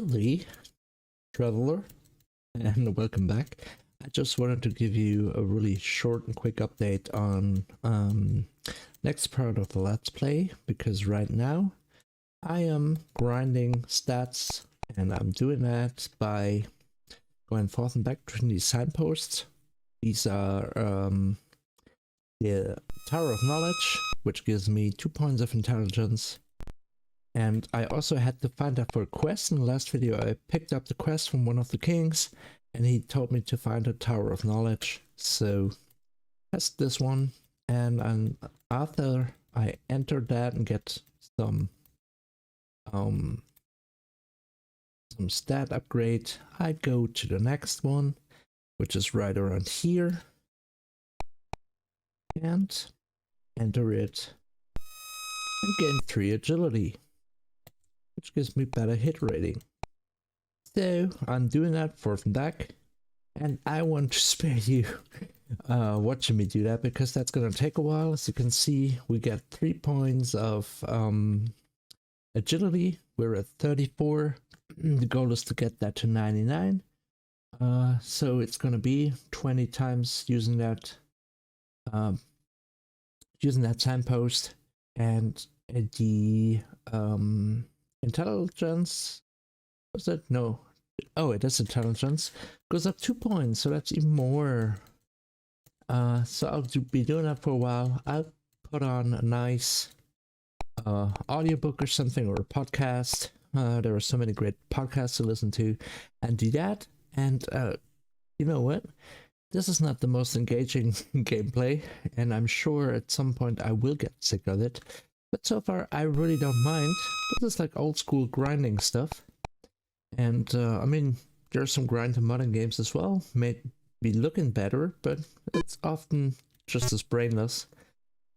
Agility Traveler, and welcome back. I just wanted to give you a really short and quick update on next part of the Let's Play, because right now I am grinding stats, and I'm doing that by going forth and back between these signposts. These are the Tower of Knowledge, which gives me 2 points of intelligence. And I also had to find that for a quest. In the last video I picked up the quest from one of the kings, and he told me to find a Tower of Knowledge. So that's this one, and after I enter that and get some stat upgrade, I go to the next one, which is right around here, and enter it and gain 3 agility, which gives me better hit rating. So I'm doing that forth and back, and I want to spare you watching me do that, because that's gonna take a while. As you can see, we get 3 points of agility. We're at 34. The goal is to get that to 99. So it's gonna be 20 times using that signpost, and the intelligence, was it? No. Oh, it is intelligence. Goes up 2 points, so that's even more. So I'll be doing that for a while. I'll put on a nice audiobook or something, or a podcast. There are so many great podcasts to listen to, and do that. And you know what? This is not the most engaging gameplay, and I'm sure at some point I will get sick of it. But so far, I really don't mind. This is like old school grinding stuff. And I mean, there's some grind and modding games as well. May be looking better, but it's often just as brainless.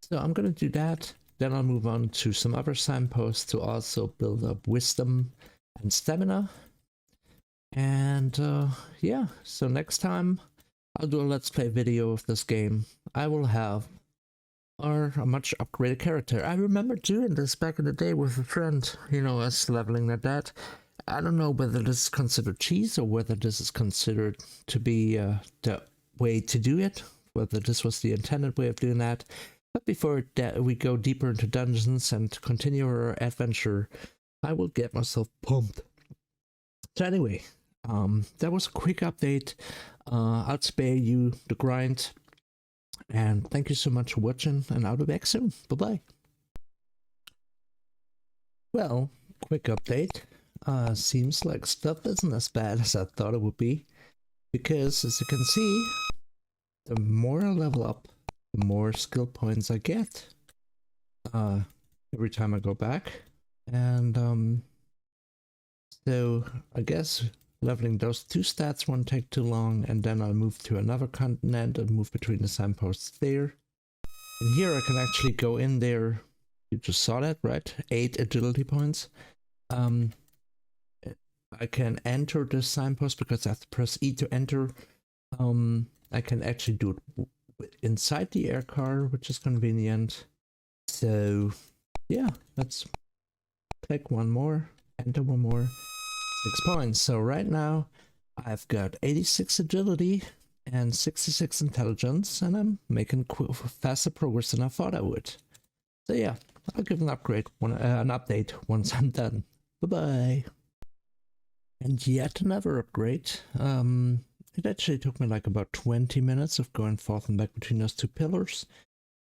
So I'm gonna do that. Then I'll move on to some other signposts to also build up wisdom and stamina. And yeah, so next time I'll do a Let's Play video of this game. I will have a much upgraded character. I remember doing this back in the day with a friend, you know, us leveling at that. I don't know whether this is considered cheese or whether this is considered to be the way to do it, whether this was the intended way of doing that. But before we go deeper into dungeons and continue our adventure, I will get myself pumped. So anyway, that was a quick update. I'll spare you the grind, and thank you so much for watching, and I'll be back soon. Bye-bye. Well, quick update. Seems like stuff isn't as bad as I thought it would be, because as you can see, the more I level up, the more skill points I get every time I go back. And so I guess leveling those 2 stats won't take too long, and then I'll move to another continent and move between the signposts there. And here I can actually go in there. You just saw that, right? 8 agility points. I can enter the signpost because I have to press E to enter. I can actually do it inside the air car, which is convenient. So yeah, let's click one more, enter one more. 6 points. So right now I've got 86 agility and 66 intelligence, and I'm making faster progress than I thought I would. So yeah, I'll give an upgrade, an update once I'm done. Bye bye. And yet another upgrade. It actually took me like about 20 minutes of going forth and back between those 2 pillars.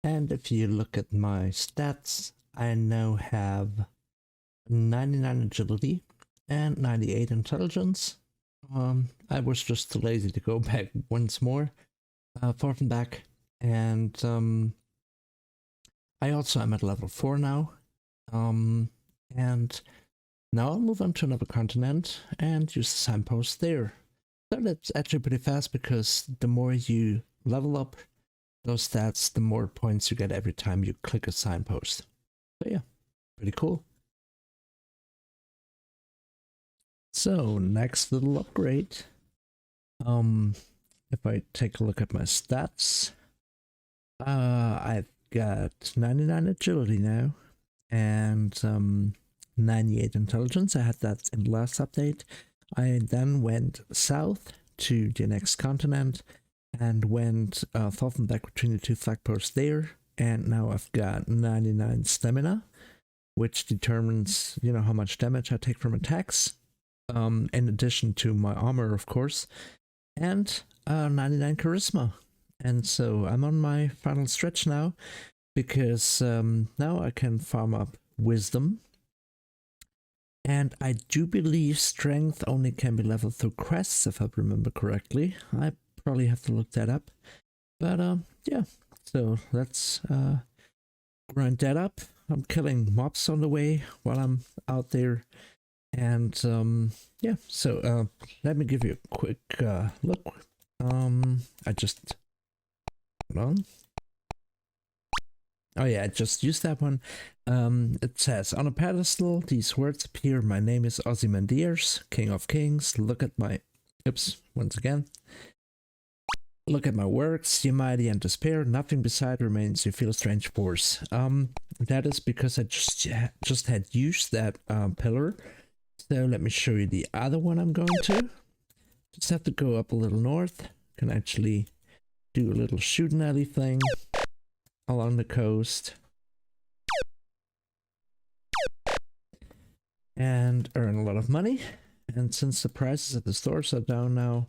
And if you look at my stats, I now have 99 agility and 98 intelligence. I was just too lazy to go back once more, forth and back. And I also am at level 4 now. And now I'll move on to another continent and use the signpost there. So that's actually pretty fast, because the more you level up those stats, the more points you get every time you click a signpost. So yeah, pretty cool. So next little upgrade. If I take a look at my stats, I've got 99 agility now, and 98 intelligence. I had that in the last update. I then went south to the next continent and went forth and back between the two flag posts there. And now I've got 99 stamina, which determines, you know, how much damage I take from attacks. In addition to my armor, of course, and 99 charisma. And so I'm on my final stretch now, because now I can farm up wisdom. And I do believe strength only can be leveled through quests, if I remember correctly. I probably have to look that up. But yeah, so let's grind that up. I'm killing mobs on the way while I'm out there. And yeah, so let me give you a quick look. I just, hold on. Oh yeah, I just used that one. It says, on a pedestal, these words appear. My name is Ozymandias, King of Kings. Look at my, oops, once again. Look at my works, ye mighty and despair. Nothing beside remains, you feel strange force. That is because I just had used that pillar. So let me show you the other one I'm going to. Just have to go up a little north. Can actually do a little shooting alley thing along the coast. And earn a lot of money. And since the prices at the stores are down now,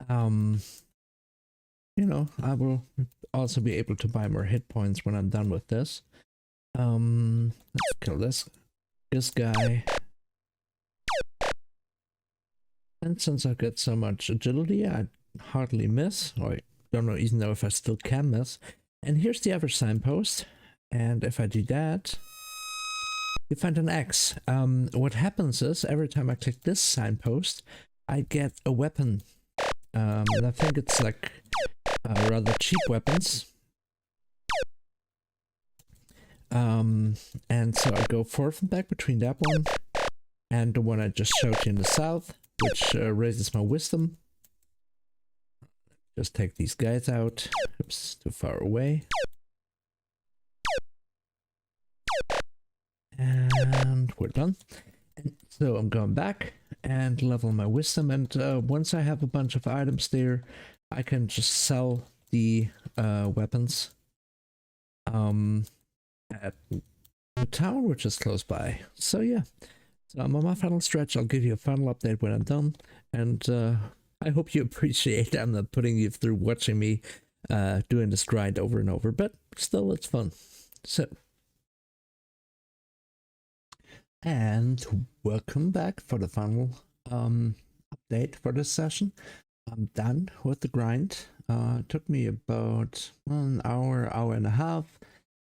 you know, I will also be able to buy more hit points when I'm done with this. Let's kill this guy. And since I've got so much agility, I hardly miss, or I don't know even know if I still can miss. And here's the other signpost, and if I do that, you find an X. What happens is, every time I click this signpost, I get a weapon. And I think it's like rather cheap weapons. And so I go forth and back between that one and the one I just showed you in the south, which raises my wisdom. Just take these guys out. Oops, too far away. And we're done. And so I'm going back and level my wisdom, and once I have a bunch of items there, I can just sell the weapons at the town, which is close by. So yeah, so I'm on my final stretch. I'll give you a final update when I'm done, and I hope you appreciate I'm not putting you through watching me doing this grind over and over, but still it's fun. So, and welcome back for the final update for this session. I'm done with the grind. It took me about an hour and a half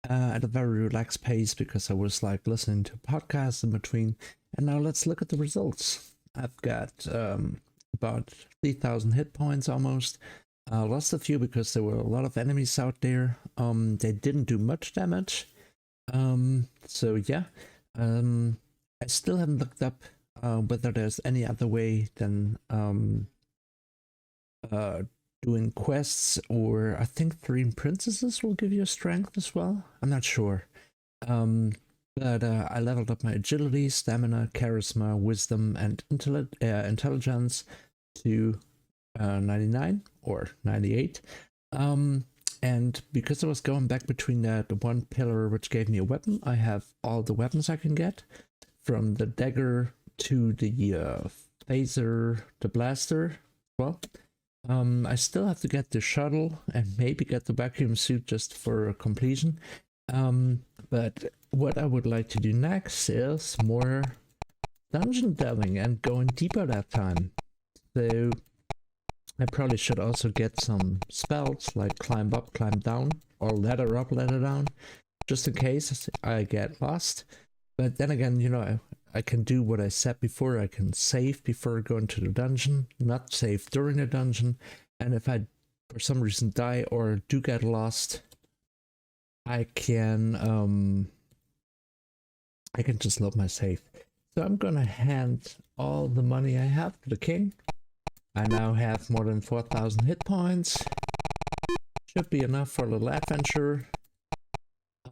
at a very relaxed pace, because I was like listening to podcasts in between. And now let's look at the results. I've got about 3,000 hit points almost. Lost a few because there were a lot of enemies out there. They didn't do much damage. So yeah. I still haven't looked up whether there's any other way than doing quests, or I think 3 princesses will give you strength as well. I'm not sure. But I leveled up my agility, stamina, charisma, wisdom, and intelligence to 99 or 98. And because I was going back between the one pillar which gave me a weapon, I have all the weapons I can get, from the dagger to the phaser, the blaster. Well, I still have to get the shuttle and maybe get the vacuum suit just for completion. But what I would like to do next is more dungeon delving and going deeper that time. So I probably should also get some spells like climb up, climb down, or ladder up, ladder down, just in case I get lost. But then again, you know, I can do what I said before. I can save before going to the dungeon, not save during the dungeon. And if I, for some reason, die or do get lost, I can just load my save. So I'm gonna hand all the money I have to the king. I now have more than 4,000 hit points. Should be enough for a little adventure.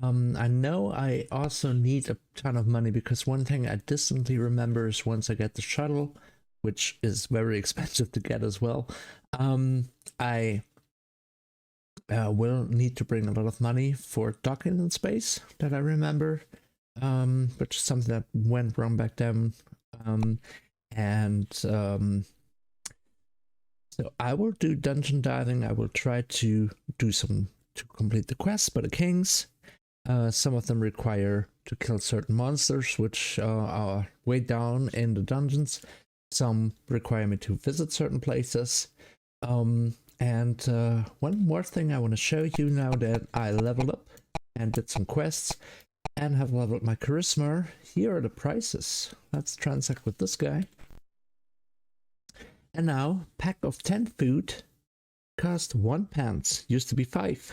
I know I also need a ton of money because one thing I distinctly remember is once I get the shuttle, which is very expensive to get as well, I will need to bring a lot of money for docking in space, that I remember, which is something that went wrong back then. So I will do dungeon diving. I will try to do some to complete the quests by the kings. Some of them require to kill certain monsters, which are way down in the dungeons. Some require me to visit certain places. And one more thing I want to show you now that I leveled up and did some quests and have leveled my charisma. Here are the prices. Let's transact with this guy. And now, pack of 10 food cost 1 pence. Used to be 5.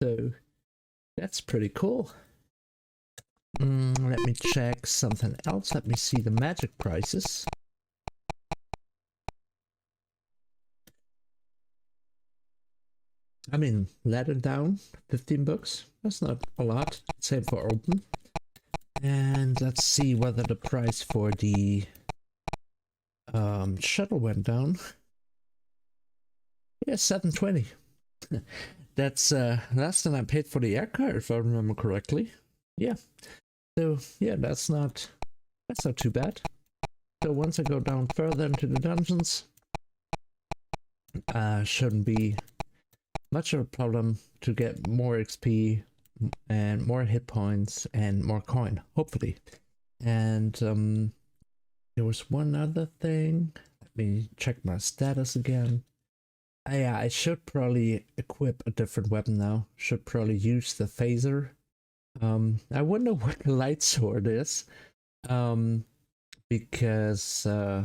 So that's pretty cool. Let me check something else. Let me see the magic prices. I mean, ladder down, 15 bucks. That's not a lot. Same for open. And let's see whether the price for the shuttle went down. Yeah, 720. That's less than I paid for the air car, if I remember correctly. Yeah. So yeah, that's not too bad. So once I go down further into the dungeons, shouldn't be much of a problem to get more XP and more hit points and more coin, hopefully. And there was one other thing. Let me check my status again. Yeah, I should probably equip a different weapon now. Should probably use the phaser. I wonder what the light sword is. Because I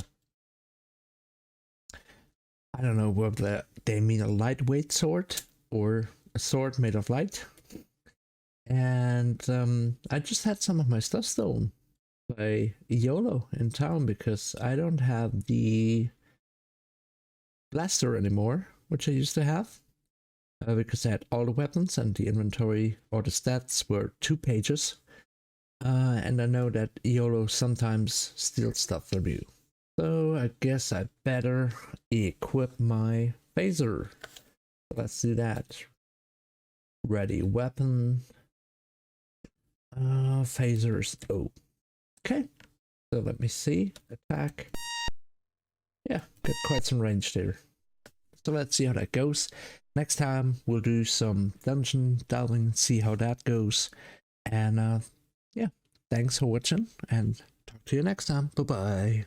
don't know whether they mean a lightweight sword or a sword made of light. And I just had some of my stuff stolen by YOLO in town because I don't have the blaster anymore, which I used to have. Because I had all the weapons and the inventory or the stats were 2 pages. And I know that YOLO sometimes steals stuff from you. So I guess I better equip my phaser. Let's do that. Ready weapon. Phasers. Oh. Okay. So let me see. Attack. Yeah, got quite some range there. So let's see how that goes. Next time we'll do some dungeon delving, see how that goes. And yeah, thanks for watching and talk to you next time. Bye bye.